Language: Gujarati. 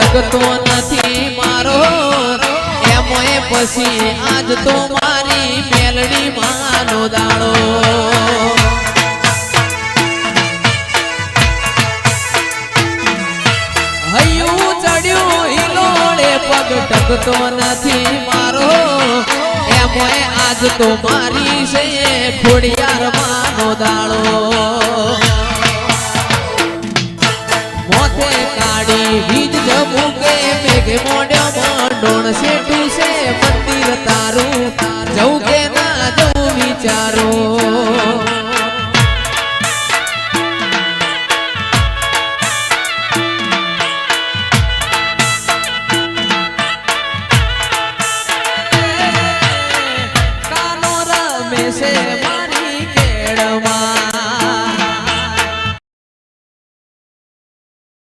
ટકતો નથી મારો એમોય પછી આજ તો મારી મેલડી માનો દાડો હૈયું ચડ્યું હિલોડે પગ ટકતો નથી મારો એમોય આજ તો મારી છે ખોડિયાર માનો દાડો મોથે કાઢી વીજ જમુકે